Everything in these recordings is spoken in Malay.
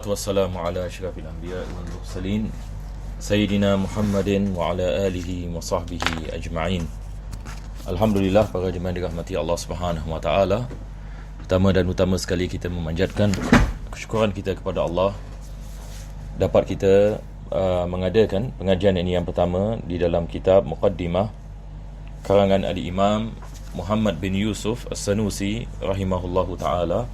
Wassalamu ala asyrafil anbiya wal mursalin Sayyidina Muhammadin wa ala alihi wa sahbihi ajma'in. Alhamdulillah, para jemaah dirahmati Allah Subhanahu wa taala. Pertama dan utama sekali kita memanjatkan kesyukuran kita kepada Allah dapat kita mengadakan pengajian ini yang pertama di dalam kitab Muqaddimah karangan Al-Imam Muhammad bin Yusuf As-Sanusi rahimahullahu taala.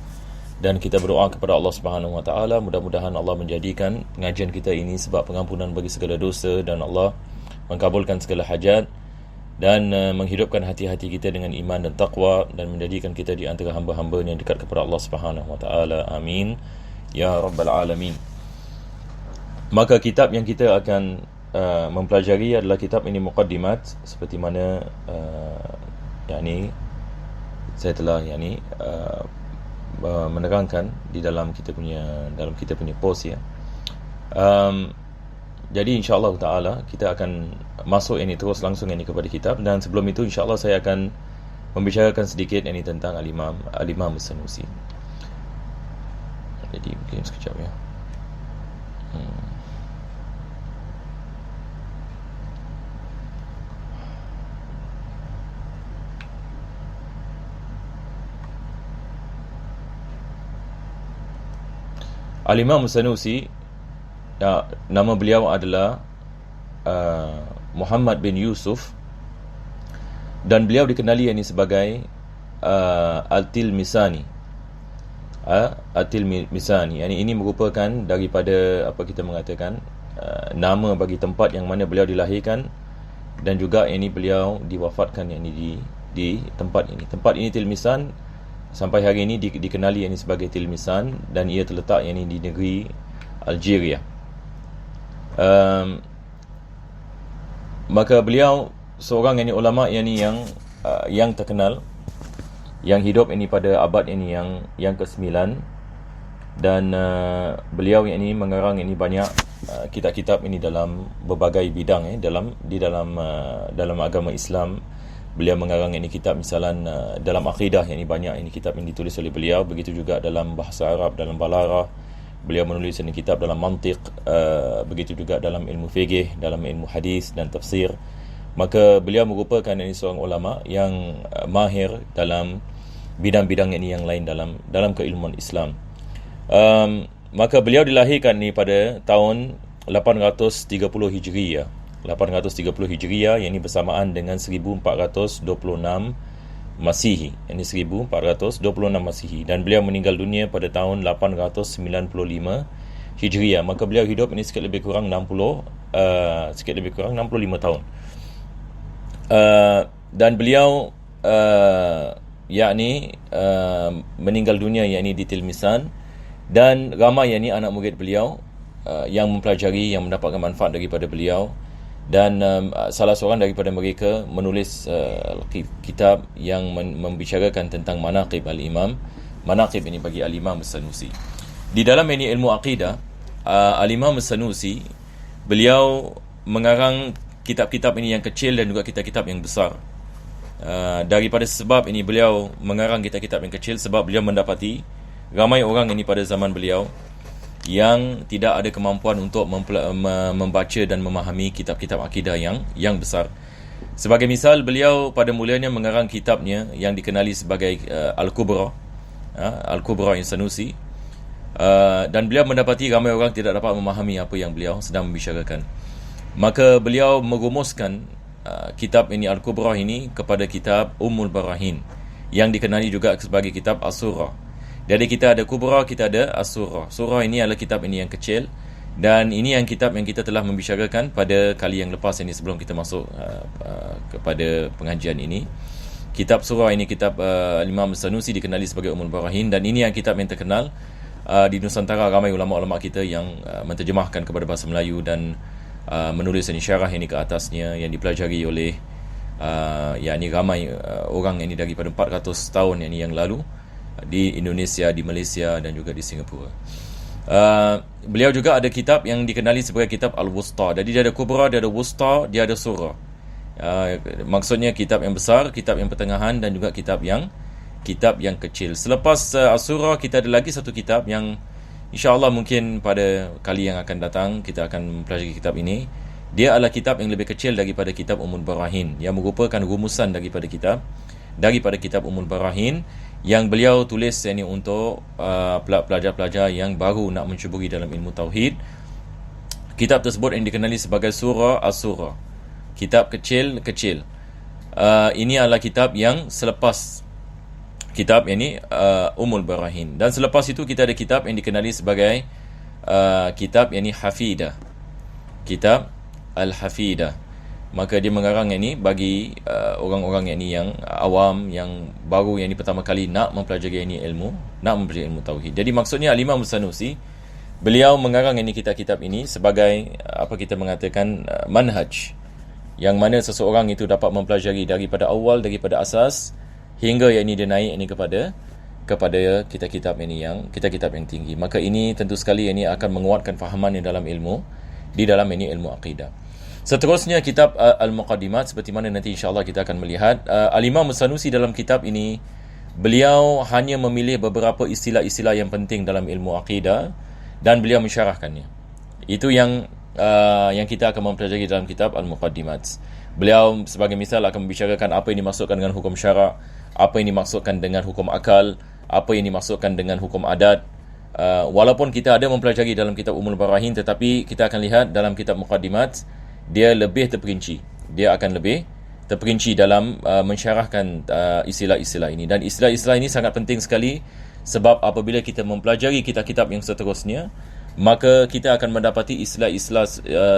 Dan kita berdoa kepada Allah Subhanahu wa taala, mudah-mudahan Allah menjadikan pengajian kita ini sebab pengampunan bagi segala dosa dan Allah mengabulkan segala hajat dan menghidupkan hati-hati kita dengan iman dan taqwa dan menjadikan kita di antara hamba-hamba yang dekat kepada Allah Subhanahu wa taala. Amin ya rabbal alamin. Maka kitab yang kita akan mempelajari adalah kitab ini Muqaddimat, seperti mana saya telah menerangkan di dalam kita punya post ya. Jadi insya-Allah taala kita akan masuk ini terus langsung ini kepada kitab, dan sebelum itu insya-Allah saya akan membicarakan sedikit ini tentang Al-Imam As-Sanusi. Jadi mungkin sekejap ya. Al-Imam As-Sanusi, nama beliau adalah Muhammad bin Yusuf, dan beliau dikenali ini sebagai Al-Tilmisani. Al-Tilmisani, ini merupakan daripada apa kita mengatakan nama bagi tempat yang mana beliau dilahirkan, dan juga ini beliau diwafatkan di tempat ini. Tempat ini Tilmisan sampai hari ini dikenali ini sebagai Tilmisan, dan ia terletak ini di negeri Algeria. Maka beliau seorang ulama yang terkenal, yang hidup ini pada abad ini yang ke-9, dan beliau ini mengarang ini banyak kitab-kitab ini dalam berbagai bidang dalam agama Islam. Beliau mengarang ini kitab misalan dalam akidah, banyak ini kitab yang ditulis oleh beliau. Begitu juga dalam bahasa Arab, dalam balarah. Beliau menulis ini kitab dalam mantiq, begitu juga dalam ilmu fiqh, dalam ilmu hadis dan tafsir. Maka beliau merupakan ini seorang ulama yang mahir dalam bidang-bidang ini yang lain dalam keilmuan Islam. Maka beliau dilahirkan ni pada tahun 830 Hijriyah. 830 Hijriah, yang ini bersamaan dengan 1426 Masihi. Ini 1426 Masihi, dan beliau meninggal dunia pada tahun 895 Hijriah. Maka beliau hidup ini sikit lebih kurang 65 tahun. Dan beliau meninggal dunia di Tilmisan, dan ramai anak murid beliau yang mempelajari, yang mendapatkan manfaat daripada beliau. Dan salah seorang daripada mereka menulis kitab yang membicarakan tentang manaqib al-imam. Manaqib ini bagi al-Imam As-Sanusi. Di dalam ini ilmu aqidah, al-Imam As-Sanusi beliau mengarang kitab-kitab ini yang kecil dan juga kitab-kitab yang besar. Daripada sebab ini beliau mengarang kitab-kitab yang kecil, sebab beliau mendapati ramai orang ini pada zaman beliau yang tidak ada kemampuan untuk membaca dan memahami kitab-kitab akidah yang besar. Sebagai misal, beliau pada mulanya mengarang kitabnya yang dikenali sebagai Al-Kubra, Al-Kubra As-Sanusi, dan beliau mendapati ramai orang tidak dapat memahami apa yang beliau sedang membicarakan. Maka beliau merumuskan kitab ini Al-Kubra ini kepada kitab Ummul Barahin, yang dikenali juga sebagai kitab As-Surah. Jadi kita ada Kubra, kita ada As-Surah. Surah ini adalah kitab ini yang kecil, dan ini yang kitab yang kita telah membicarakan pada kali yang lepas ini sebelum kita masuk kepada pengajian ini. Kitab Surah ini kitab Imam As-Sanusi dikenali sebagai Ummul Barahin, dan ini yang kitab yang terkenal di Nusantara. Ramai ulama-ulama kita yang menterjemahkan kepada bahasa Melayu dan menulis syarah ini ke atasnya, yang dipelajari oleh ramai orang ini daripada 400 tahun yang lalu di Indonesia, di Malaysia dan juga di Singapura. Beliau juga ada kitab yang dikenali sebagai kitab Al-Wusta. Jadi dia ada Kubra, dia ada Wusta, dia ada Surah. Maksudnya kitab yang besar, kitab yang pertengahan, dan juga kitab yang kecil. Selepas As-Surah, kita ada lagi satu kitab yang InsyaAllah mungkin pada kali yang akan datang kita akan mempelajari kitab ini. Dia adalah kitab yang lebih kecil daripada kitab Ummul Barahin, yang merupakan rumusan daripada kitab Ummul Barahin yang beliau tulis ini untuk pelajar-pelajar yang baru nak mencuburi dalam ilmu tauhid. Kitab tersebut yang dikenali sebagai Surah As-Surah, kitab kecil-kecil. Ini adalah kitab yang selepas kitab ini Ummul Barahin, dan selepas itu kita ada kitab yang dikenali sebagai kitab yang ini Hafidah, kitab Al-Hafidah. Maka dia mengarang ini bagi orang-orang yang ini yang awam, yang baru, yang ini pertama kali nak mempelajari ini ilmu, nak mempelajari ilmu tauhid. Jadi maksudnya Al-Imam Sanusi, beliau mengarang ini kitab-kitab ini sebagai apa kita mengatakan manhaj, yang mana seseorang itu dapat mempelajari daripada awal, daripada asas hingga yang ini dia naik ini kepada kitab-kitab ini yang kitab-kitab yang tinggi. Maka ini tentu sekali ini akan menguatkan fahaman dalam ilmu, di dalam ini ilmu akidah. Seterusnya kitab Al-Muqaddimat, seperti mana nanti insya-Allah kita akan melihat. Al-Imam Sanusi dalam kitab ini beliau hanya memilih beberapa istilah-istilah yang penting dalam ilmu akidah dan beliau mensyarahkannya. Itu yang kita akan mempelajari dalam kitab Al-Muqaddimat. Beliau sebagai misal akan membicarakan apa yang dimaksudkan dengan hukum syarak, apa yang dimaksudkan dengan hukum akal, apa yang dimaksudkan dengan hukum adat. Walaupun kita ada mempelajari dalam kitab Ummul Barahin, tetapi kita akan lihat dalam kitab Muqaddimat dia lebih terperinci. Dia akan lebih terperinci dalam mensyarahkan istilah-istilah ini. Dan istilah-istilah ini sangat penting sekali, sebab apabila kita mempelajari kitab-kitab yang seterusnya, maka kita akan mendapati istilah-istilah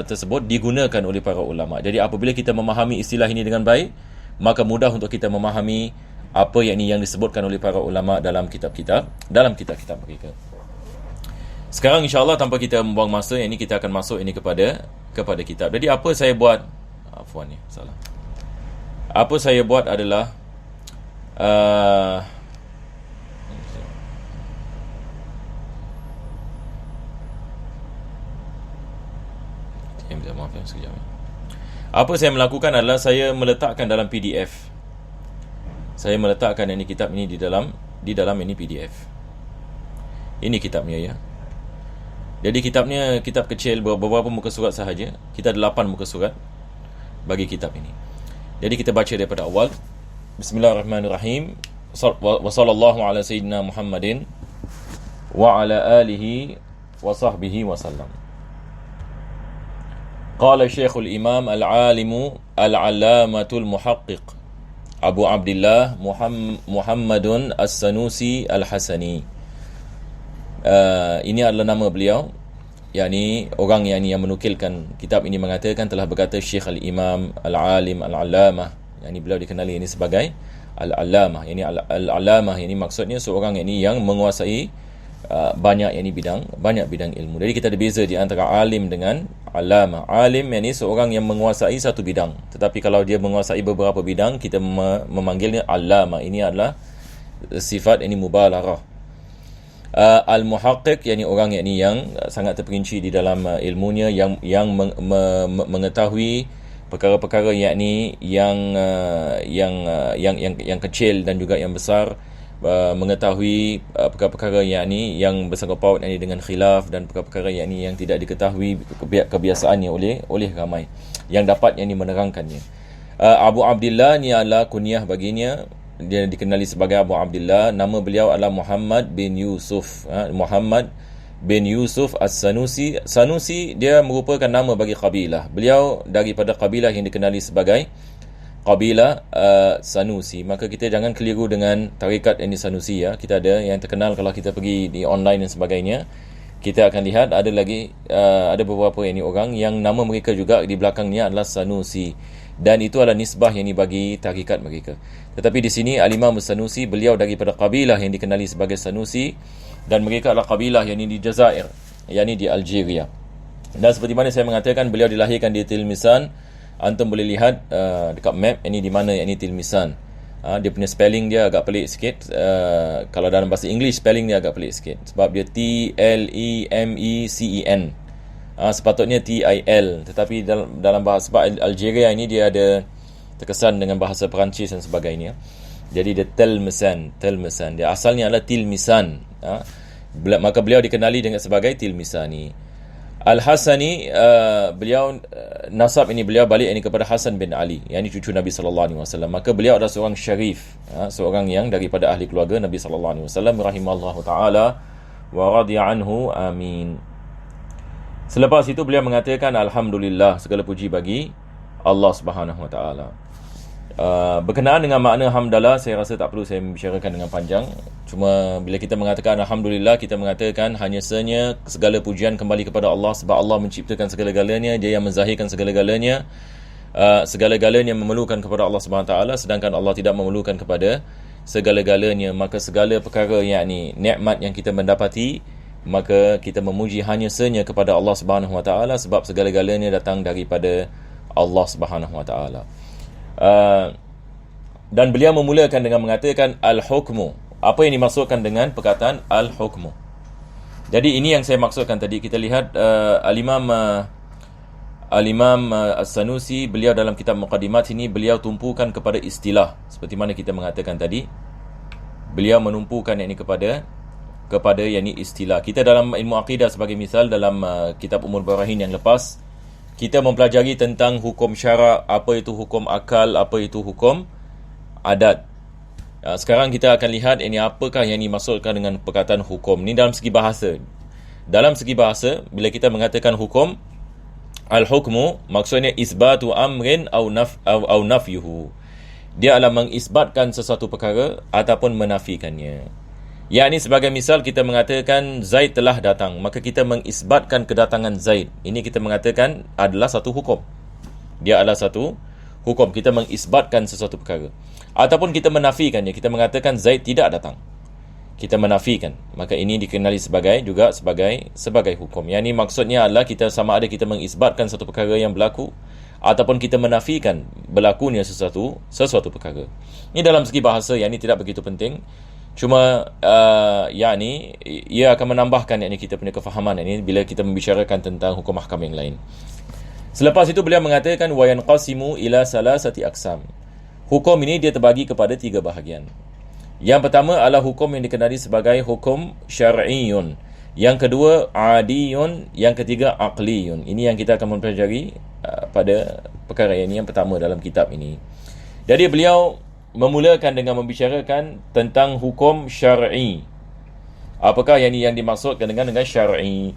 tersebut digunakan oleh para ulama. Jadi apabila kita memahami istilah ini dengan baik, maka mudah untuk kita memahami apa yang disebutkan oleh para ulama dalam kitab-kitab mereka. Sekarang insya-Allah tanpa kita membuang masa, ini kita akan masuk ini kepada kitab. Jadi apa saya buat? Afwan ni, salah. Apa saya buat adalah maaf ya, sekejap. Apa saya melakukan adalah saya meletakkan dalam PDF. Saya meletakkan ini kitab ini di dalam ini PDF. Ini kitabnya ya. Jadi kitabnya kitab kecil, beberapa muka surat sahaja. Kita ada 8 muka surat bagi kitab ini. Jadi kita baca daripada awal. Bismillahirrahmanirrahim. Wa sallallahu ala sayyidina Muhammadin wa ala alihi wa sahbihi wa sallam. Qala Syekhul Imam Al-Alimu Al-Allamatul Muhaqqiq Abu Abdillah Muhammadun As-Sanusi Al-Hasani. Ini adalah nama beliau, yakni orang yang menukilkan kitab ini mengatakan, telah berkata Syekh Al-Imam Al-Alim Al-Allamah, yakni beliau dikenali ini sebagai Al-Allamah. Ini Al-Allamah ini maksudnya seorang yang menguasai banyak bidang ilmu. Jadi kita ada beza di antara alim dengan allamah. Alim ini seorang yang menguasai satu bidang, tetapi kalau dia menguasai beberapa bidang, kita memanggilnya allamah. Ini adalah sifat ini mubalarah. Al-Muhaqqiq yakni orang yang sangat terperinci di dalam ilmunya, yang mengetahui perkara-perkara yakni yang kecil dan juga yang besar, mengetahui perkara-perkara yang bersangkut paut dengan khilaf, dan perkara-perkara yang tidak diketahui kebiasaannya oleh ramai, yang dapat menerangkannya. Abu Abdillah ni adalah kunyah baginya. Dia dikenali sebagai Abu Abdillah. Nama beliau adalah Muhammad bin Yusuf. Muhammad bin Yusuf As-Sanusi. Sanusi dia merupakan nama bagi kabilah. Beliau daripada kabilah yang dikenali sebagai kabilah Sanusi. Maka kita jangan keliru dengan tarikat ini Sanusi ya. Kita ada yang terkenal, kalau kita pergi di online dan sebagainya, kita akan lihat ada lagi ada beberapa orang yang nama mereka juga di belakangnya adalah Sanusi, dan itu adalah nisbah yang bagi tarikat mereka. Tetapi di sini Al-Imam Sanusi, beliau daripada kabilah yang dikenali sebagai Sanusi, dan mereka adalah kabilah yang di Jazair, yakni di Algeria. Dan seperti mana saya mengatakan, beliau dilahirkan di Tilmisan. Antum boleh lihat dekat map ini di mana ini Tilmisan. Dia punya spelling dia agak pelik sikit. Kalau dalam bahasa English spelling dia agak pelik sikit, sebab dia T-L-E-M-E-C-E-N. Sepatutnya T-I-L, tetapi dalam bahasa, sebab Algeria ini dia ada terkesan dengan bahasa Perancis dan sebagainya, jadi dia Tilmisan. Dia asalnya adalah Tilmisan. Maka beliau dikenali dengan sebagai Tilmisani. Al-Hasani, beliau nasab ini beliau balik ini kepada Hasan bin Ali, yang ini cucu Nabi sallallahu alaihi wasallam. Maka beliau adalah seorang syarif, seorang yang daripada ahli keluarga Nabi sallallahu alaihi wasallam rahimallahu taala wa radiya anhu, amin. Selepas itu beliau mengatakan alhamdulillah, segala puji bagi Allah Subhanahu wa taala. Berkenaan dengan makna hamdalah, saya rasa tak perlu saya membicarakan dengan panjang. Cuma bila kita mengatakan alhamdulillah, kita mengatakan hanya sahaja segala pujian kembali kepada Allah, sebab Allah menciptakan segala-galanya, Dia yang menzahirkan segala-galanya. Segala-galanya memerlukan kepada Allah Subhanahu taala, sedangkan Allah tidak memerlukan kepada segala-galanya. Maka segala perkara yakni nikmat yang kita mendapati, maka kita memuji hanya sahaja kepada Allah Subhanahu wa taala, sebab segala-galanya datang daripada Allah Subhanahu wa taala. Dan beliau memulakan dengan mengatakan al-hukmu. Apa yang dimaksudkan dengan perkataan al-hukmu? Jadi ini yang saya maksudkan tadi. Kita lihat Al-Imam As-Sanusi, beliau dalam kitab Muqaddimat ini, beliau tumpukan kepada istilah. Seperti mana kita mengatakan tadi, beliau menumpukan ini kepada yang ini istilah. Kita dalam ilmu akidah sebagai misal, dalam kitab Ummul Barahin yang lepas, kita mempelajari tentang hukum syarak, apa itu hukum akal, apa itu hukum adat. Sekarang kita akan lihat ini apakah yang dimaksudkan dengan perkataan hukum. Ini dalam segi bahasa. Dalam segi bahasa, bila kita mengatakan hukum, al-hukmu maksudnya isbatu amrin au nafyuhu. Dia adalah mengisbatkan sesuatu perkara ataupun menafikannya. Yakni sebagai misal kita mengatakan Zaid telah datang, maka kita mengisbatkan kedatangan Zaid. Ini kita mengatakan adalah satu hukum. Dia adalah satu hukum. Kita mengisbatkan sesuatu perkara. Ataupun kita menafikannya, kita mengatakan Zaid tidak datang. Kita menafikan. Maka ini dikenali sebagai hukum. Yang ini maksudnya adalah kita sama ada kita mengisbatkan satu perkara yang berlaku, ataupun kita menafikan berlakunya sesuatu perkara. Ini dalam segi bahasa, yang ini tidak begitu penting. Cuma ia akan menambahkan kita punya kefahaman ini bila kita membicarakan tentang hukum mahkam yang lain. Selepas itu beliau mengatakan wa yanqasimu ila salasati aqsam. Hukum ini dia terbagi kepada 3 bahagian. Yang pertama adalah hukum yang dikenali sebagai hukum syar'iyyun. Yang kedua adiyun, yang ketiga aqliyun. Ini yang kita akan mempelajari pada perkara ini yang pertama dalam kitab ini. Jadi beliau memulakan dengan membicarakan tentang hukum syar'i. Apakah yang dimaksudkan dengan syar'i?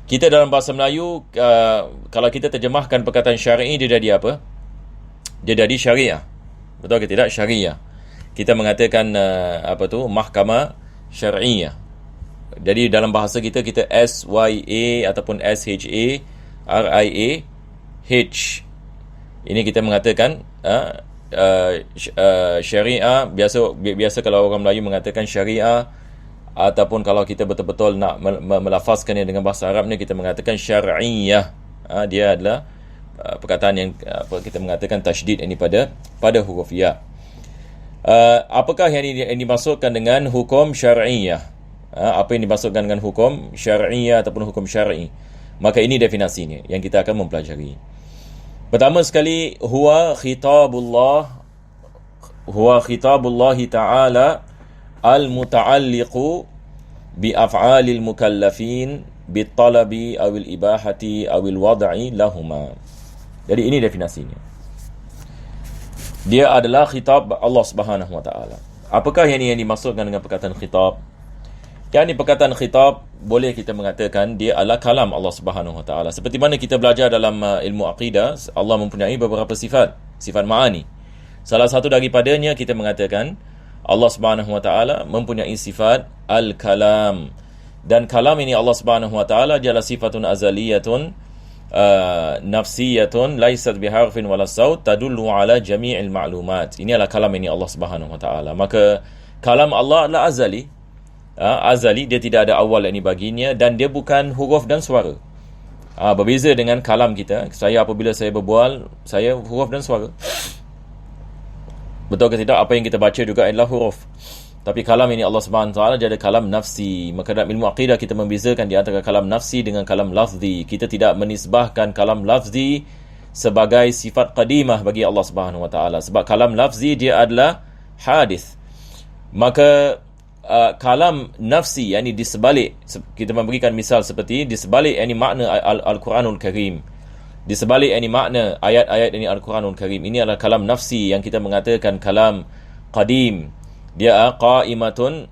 Kita dalam bahasa Melayu, kalau kita terjemahkan perkataan syar'i, dia jadi apa? Dia jadi syariah. Betul ke tidak? Syariah. Kita mengatakan mahkamah syar'iyah. Jadi dalam bahasa kita SYA ataupun SHARIAH. Ini kita mengatakan syariah. Biasa kalau orang Melayu mengatakan syariah, ataupun kalau kita betul-betul nak melafazkannya dengan bahasa Arabnya, kita mengatakan syar'iyah. Dia adalah perkataan yang kita mengatakan tasydid ini pada huruf ya. Apakah yang dimaksudkan dengan hukum syar'iyah? Apa yang dimaksudkan dengan hukum syar'iyah ataupun hukum syar'i? Maka ini definisinya yang kita akan mempelajari. Pertama sekali, huwa khitabullah ta'ala al-muta'alliqu bi af'alil mukallafin bitalabi awil ibahati awil wad'i lahuma. Jadi ini definisinya. Dia adalah khitab Allah Subhanahu wa taala. Apakah yang dimaksudkan dengan perkataan khitab? Yang ini perkataan khitab, boleh kita mengatakan dia adalah kalam Allah Subhanahu wa taala. Seperti mana kita belajar dalam ilmu aqidah, Allah mempunyai beberapa sifat ma'ani. Salah satu daripadanya kita mengatakan Allah Subhanahu wa taala mempunyai sifat al-kalam. Dan kalam ini Allah Subhanahu wa taala adalah sifatun azaliyatun nafsiyatun laysat biharfin wala saut tadullu ala jami'il ma'lumat. Ini adalah kalam ini Allah Subhanahu wa taala. Maka kalam Allah adalah azali. Azali, dia tidak ada awal ini baginya, dan dia bukan huruf dan suara. Berbeza dengan kalam kita. Saya apabila saya berbual, saya huruf dan suara. Betul ke tidak? Apa yang kita baca juga adalah huruf. Tapi kalam ini Allah Subhanahu wa taala dia ada kalam nafsi. Maka dalam ilmu akidah kita membezakan di antara kalam nafsi dengan kalam lafzi. Kita tidak menisbahkan kalam lafzi sebagai sifat qadimah bagi Allah Subhanahu wa taala, sebab kalam lafzi dia adalah hadis. Maka kalam nafsi, yakni di sebalik, kita memberikan misal seperti di sebalik yakni makna Al-Quranul Karim, di sebalik yakni makna ayat-ayat yakni Al-Quranul Karim, ini adalah kalam nafsi yang kita mengatakan kalam qadim, dia qa'imatun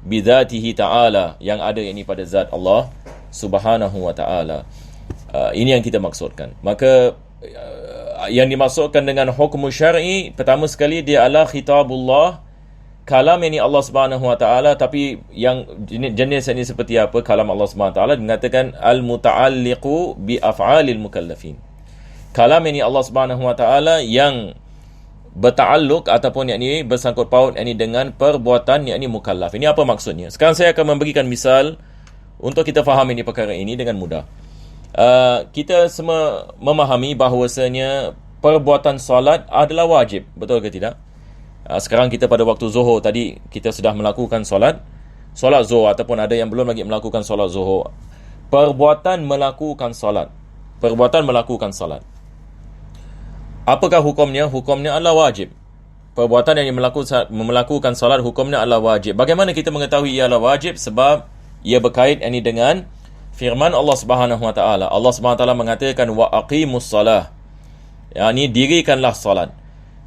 bidzatihi ta'ala, yang ada yakni pada zat Allah Subhanahu wa ta'ala. Ini yang kita maksudkan. Maka yang dimaksudkan dengan hukum syar'i, pertama sekali dia adalah khitabullah, kalam ini Allah Subhanahu wa ta'ala. Tapi yang jenis ini seperti apa kalam Allah Subhanahu wa ta'ala? Mengatakan al-muta'alliqu bi af'alil mukallafin, kalam ini Allah Subhanahu wa ta'ala yang berta'alluq ataupun yakni bersangkut paut yakni dengan perbuatan yakni mukallaf. Ini apa maksudnya? Sekarang saya akan memberikan misal untuk kita faham ini perkara ini dengan mudah. Kita semua memahami bahawasanya perbuatan solat adalah wajib, betul ke tidak? Sekarang kita pada waktu Zuhur tadi kita sudah melakukan solat Zuhur, ataupun ada yang belum lagi melakukan solat Zuhur. Perbuatan melakukan solat, apakah hukumnya? Hukumnya adalah wajib. Perbuatan yang melakukan solat hukumnya adalah wajib. Bagaimana kita mengetahui ia adalah wajib? Sebab ia berkait ini dengan firman Allah Subhanahu wa ta'ala. Allah Subhanahu wa ta'ala mengatakan wa aqimus salah, yakni dirikanlah salat.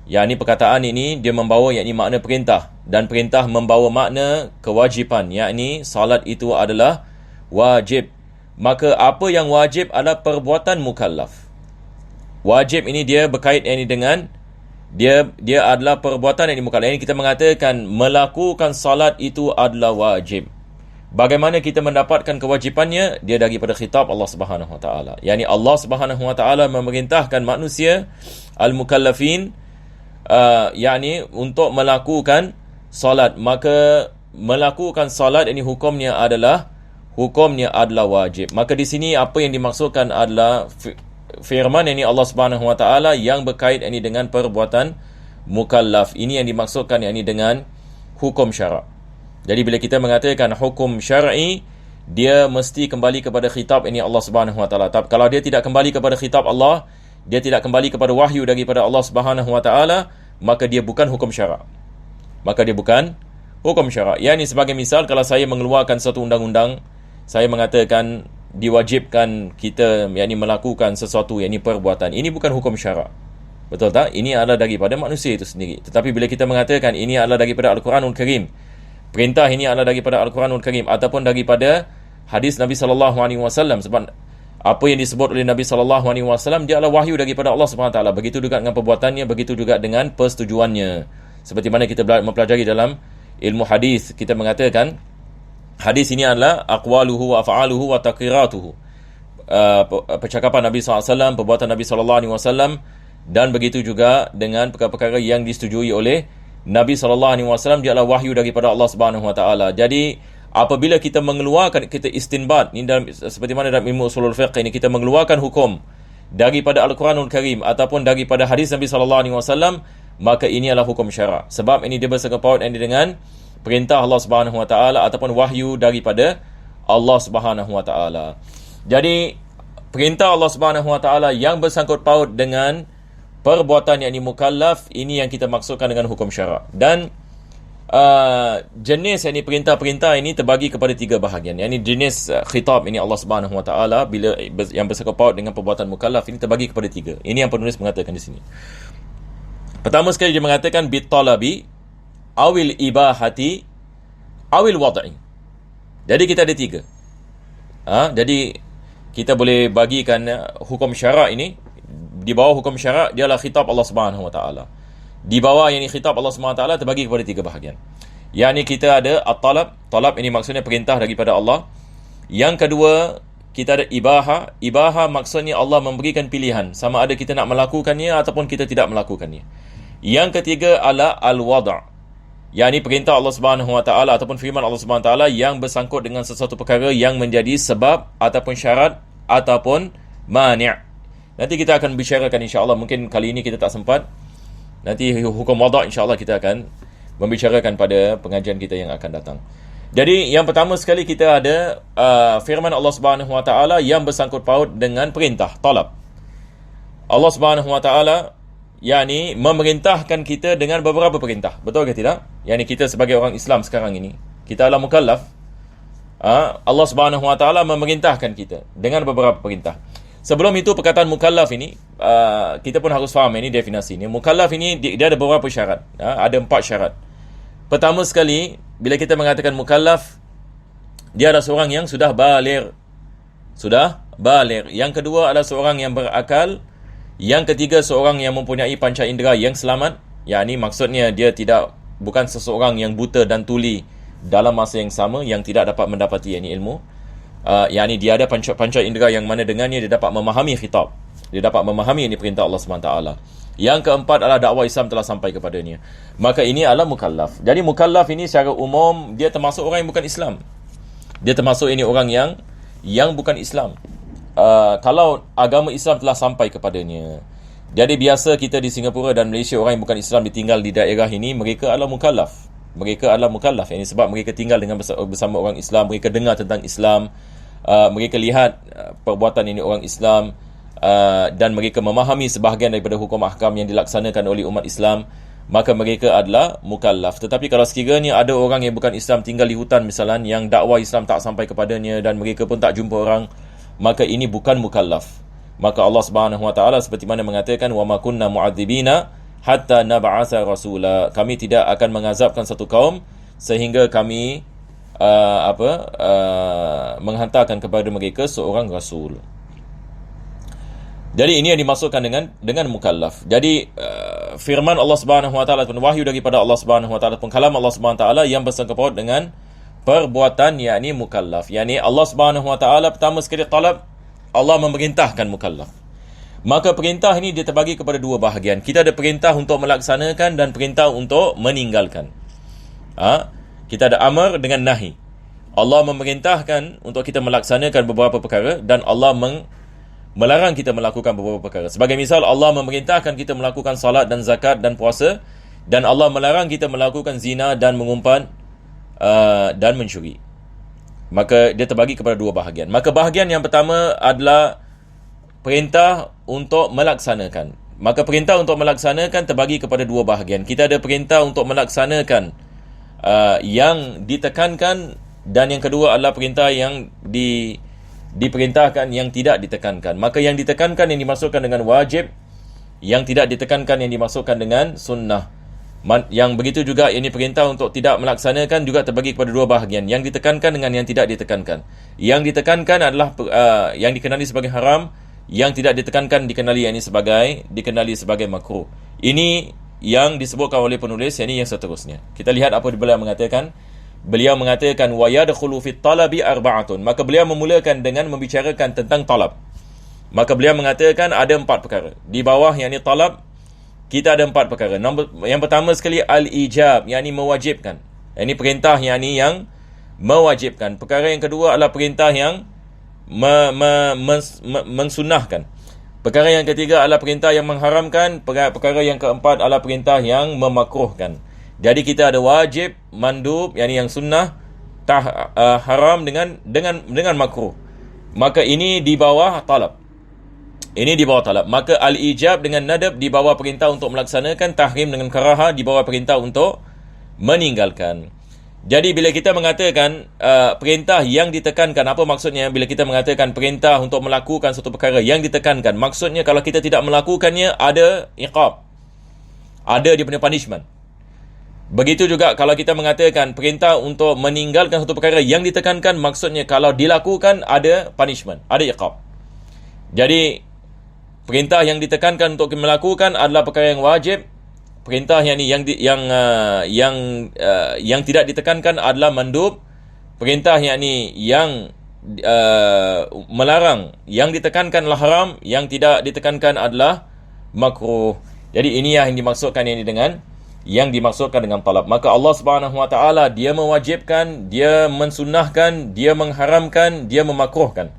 Yakni perkataan ini dia membawa yakni makna perintah, dan perintah membawa makna kewajipan, yakni salat itu adalah wajib. Maka apa yang wajib adalah perbuatan mukallaf. Wajib ini dia berkait ini dengan dia adalah perbuatan yang mukallaf. Ini kita mengatakan melakukan salat itu adalah wajib. Bagaimana kita mendapatkan kewajipannya? Dia daripada khitab Allah Subhanahu wa ta'ala. Yani Allah Subhanahu wa ta'ala memerintahkan manusia al-mukallafin yakni untuk melakukan salat. Maka melakukan salat ini hukumnya adalah wajib. Maka di sini apa yang dimaksudkan adalah firman ini Allah Subhanahu wa ta'ala yang berkait ini dengan perbuatan mukallaf. Ini yang dimaksudkan yakni dengan hukum syarak. Jadi bila kita mengatakan hukum syar'i, dia mesti kembali kepada khitab ini Allah Subhanahu wa ta'ala. Tapi kalau dia tidak kembali kepada khitab Allah, dia tidak kembali kepada wahyu daripada Allah Subhanahu wa ta'ala, maka dia bukan hukum syarak. Yakni sebagai misal, kalau saya mengeluarkan satu undang-undang, saya mengatakan diwajibkan kita yakni melakukan sesuatu yakni perbuatan, ini bukan hukum syarak. Betul tak? Ini adalah daripada manusia itu sendiri. Tetapi bila kita mengatakan ini adalah daripada Al-Quranul Karim, perintah ini adalah daripada Al-Quranul Karim ataupun daripada hadis Nabi SAW, sebab apa yang disebut oleh Nabi SAW dia adalah wahyu daripada Allah SWT. Begitu juga dengan perbuatannya, begitu juga dengan persetujuannya. Seperti mana kita mempelajari dalam ilmu hadis, kita mengatakan hadis ini adalah aqwaluhu wa af'aluhu wa taqriratuhu, percakapan Nabi SAW, perbuatan Nabi SAW, dan begitu juga dengan perkara-perkara yang disetujui oleh Nabi SAW, dia adalah wahyu daripada Allah Subhanahu wa ta'ala. Jadi apabila kita mengeluarkan, kita istinbat ini dalam, seperti mana dalam ilmu usulul fiqh ini, kita mengeluarkan hukum daripada Al-Quranul Karim ataupun daripada hadis Nabi SAW, maka ini adalah hukum syarak. Sebab ini dia bersangkut paut ini dengan perintah Allah Subhanahu wa ta'ala ataupun wahyu daripada Allah Subhanahu wa ta'ala. Jadi perintah Allah Subhanahu wa ta'ala yang bersangkut paut dengan perbuatan yakni mukallaf, ini yang kita maksudkan dengan hukum syarak. Dan jenis yakni perintah-perintah ini terbagi kepada 3 bahagian. Yakni jenis khitab ini Allah Subhanahu wa ta'ala bila yang bersangkut paut dengan perbuatan mukallaf ini terbagi kepada 3. Ini yang penulis mengatakan di sini. Pertama sekali dia mengatakan bitalabi awil ibahati awil wad'i. Jadi kita ada 3. Jadi kita boleh bagikan hukum syarak ini. Di bawah hukum syarak dia adalah khitab Allah Subhanahu wa ta'ala. Di bawah yang khitab Allah Subhanahu wa ta'ala terbagi kepada 3 bahagian. Yang ni kita ada at-talab. Talab ini maksudnya perintah daripada Allah. Yang kedua, kita ada ibaha. Ibaha maksudnya Allah memberikan pilihan, sama ada kita nak melakukannya ataupun kita tidak melakukannya. Yang ketiga adalah al-wad'. Yang ni perintah Allah Subhanahu wa ta'ala ataupun firman Allah Subhanahu wa ta'ala yang bersangkut dengan sesuatu perkara yang menjadi sebab ataupun syarat ataupun mani'. Nanti kita akan bicarakan insya-Allah. Mungkin kali ini kita tak sempat. Nanti hukum wada' insya-Allah kita akan membicarakan pada pengajian kita yang akan datang. Jadi yang pertama sekali kita ada firman Allah Subhanahu wa ta'ala yang bersangkut paut dengan perintah, talab. Allah Subhanahu wa ta'ala yakni memerintahkan kita dengan beberapa perintah. Betul ke tidak? Yakni kita sebagai orang Islam sekarang ini, Kita adalah mukallaf. Allah Subhanahu Wa Taala memerintahkan kita dengan beberapa perintah. Sebelum itu, perkataan mukallaf ini, kita pun harus faham ini definisi ini. Mukallaf ini dia ada beberapa syarat. Ada 4 syarat. Pertama sekali, bila kita mengatakan mukallaf, dia adalah seorang yang sudah baligh. Sudah baligh. Yang kedua adalah seorang yang berakal. Yang ketiga, seorang yang mempunyai panca indera yang selamat. Yakni maksudnya dia bukan seseorang yang buta dan tuli dalam masa yang sama, yang tidak dapat mendapati ilmu. Yakni dia ada panca indera yang mana dengannya dia dapat memahami khitab. Dia dapat memahami ini perintah Allah SWT. Yang keempat adalah dakwah Islam telah sampai kepadanya. Maka ini adalah mukallaf. Jadi mukallaf ini secara umum dia termasuk orang yang bukan Islam. Dia termasuk ini orang yang bukan Islam. Kalau agama Islam telah sampai kepadanya. Jadi biasa kita di Singapura dan Malaysia, orang yang bukan Islam ditinggal di daerah ini, mereka adalah mukallaf. Mereka adalah mukallaf. Ini sebab mereka tinggal dengan bersama orang Islam, mereka dengar tentang Islam, mereka lihat perbuatan ini orang Islam, dan mereka memahami sebahagian daripada hukum ahkam yang dilaksanakan oleh umat Islam, maka mereka adalah mukallaf. Tetapi kalau sekiranya ada orang yang bukan Islam tinggal di hutan misalnya, yang dakwah Islam tak sampai kepadanya dan mereka pun tak jumpa orang, maka ini bukan mukallaf. Maka Allah Subhanahu Wa Taala seperti mana mengatakan, wa ma kunna mu'adzibina hatta nab'atha rasula. Kami tidak akan mengazabkan satu kaum sehingga kami menghantarkan kepada mereka seorang rasul. Jadi ini yang dimaksudkan dengan mukallaf. Jadi firman Allah Subhanahu Wa Taala pun wahyu daripada Allah Subhanahu Wa Taala pun kalam Allah Subhanahu Wa Taala yang bersangkut paut dengan perbuatan, yakni mukallaf. Yakni Allah Subhanahu Wa Taala pertama sekali talab, Allah memerintahkan mukallaf. Maka perintah ini dia terbagi kepada 2 bahagian. Kita ada perintah untuk melaksanakan dan perintah untuk meninggalkan. Kita ada amar dengan nahi. Allah memerintahkan untuk kita melaksanakan beberapa perkara dan Allah melarang kita melakukan beberapa perkara. Sebagai misal, Allah memerintahkan kita melakukan salat dan zakat dan puasa, dan Allah melarang kita melakukan zina dan mengumpat dan mencuri. Maka dia terbagi kepada 2 bahagian. Maka bahagian yang pertama adalah perintah untuk melaksanakan. Maka perintah untuk melaksanakan terbagi kepada 2 bahagian. Kita ada perintah untuk melaksanakan yang ditekankan, dan yang kedua adalah perintah yang diperintahkan yang tidak ditekankan. Maka yang ditekankan yang dimasukkan dengan wajib, yang tidak ditekankan yang dimasukkan dengan sunnah. Yang begitu juga ini perintah untuk tidak melaksanakan juga terbagi kepada 2 bahagian. Yang ditekankan dengan yang tidak ditekankan. Yang ditekankan adalah yang dikenali sebagai haram, yang tidak ditekankan dikenali dikenali sebagai makruh. Ini yang disebutkan oleh penulis, ini yang seterusnya. Kita lihat apa beliau mengatakan. Beliau mengatakan wa yadkhulu fit talabi arba'atun. Maka beliau memulakan dengan membicarakan tentang talab. Maka beliau mengatakan ada 4 perkara. Di bawah yakni talab, kita ada 4 perkara. Yang pertama sekali al-ijab, yakni mewajibkan. Ini perintah yakni yang mewajibkan. Perkara yang kedua adalah perintah yang mensunnahkan. Perkara yang ketiga adalah perintah yang mengharamkan. Perkara yang keempat adalah perintah yang memakruhkan. Jadi kita ada wajib, mandub, yakni yang sunnah, haram dengan makruh. Maka ini di bawah talab. Ini di bawah talab. Maka al-ijab dengan nadab di bawah perintah untuk melaksanakan, tahrim dengan karaha di bawah perintah untuk meninggalkan. Jadi bila kita mengatakan perintah yang ditekankan, apa maksudnya bila kita mengatakan perintah untuk melakukan satu perkara yang ditekankan? Maksudnya kalau kita tidak melakukannya ada iqab. Ada dia punya punishment. Begitu juga kalau kita mengatakan perintah untuk meninggalkan satu perkara yang ditekankan, maksudnya kalau dilakukan ada punishment, ada iqab. Jadi perintah yang ditekankan untuk melakukan adalah perkara yang wajib. Perintah yang tidak ditekankan adalah mandub. Perintah yang melarang, yang ditekankan adalah haram, yang tidak ditekankan adalah makruh. Jadi ini yang dimaksudkan yang dimaksudkan dengan talab. Maka Allah Subhanahu Wa Taala dia mewajibkan, dia mensunnahkan, dia mengharamkan, dia memakruhkan.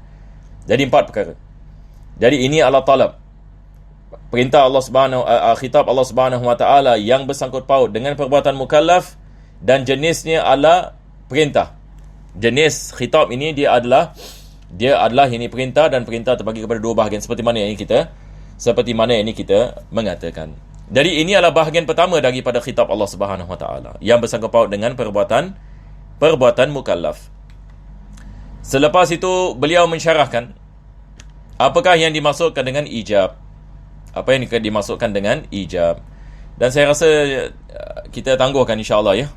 Jadi 4 perkara. Jadi ini adalah talab. Perintah Allah khitab Allah Subhanahu Wa Taala yang bersangkut paut dengan perbuatan mukallaf, dan jenisnya adalah perintah. Jenis khitab ini dia adalah ini perintah, dan perintah terbagi kepada 2 bahagian seperti mana yang kita mengatakan. Jadi ini adalah bahagian pertama daripada khitab Allah Subhanahu Wa Taala yang bersangkut paut dengan perbuatan perbuatan mukallaf. Selepas itu beliau mensyarahkan apakah yang dimaksudkan dengan ijab. Apa yang dimaksudkan dengan ijab. Dan saya rasa kita tangguhkan insya-Allah ya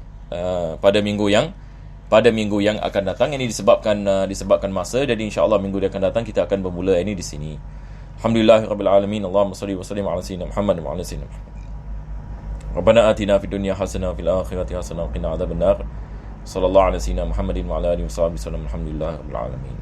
pada minggu yang akan datang. Ini disebabkan masa, jadi insya-Allah minggu yang akan datang kita akan bermula ini di sini. Alhamdulillahirabbil alamin. Allahumma shalli wa sallim ala sayyidina Muhammad wa ala sayyidina Muhammad. Rabbana atina fid dunya hasanah wa fil akhirati hasanah wa qina adzabannar. Sallallahu alaihi wa sallam Muhammadin wa ala alihi wa sahbihi wasallam. Alhamdulillahirabbil alamin.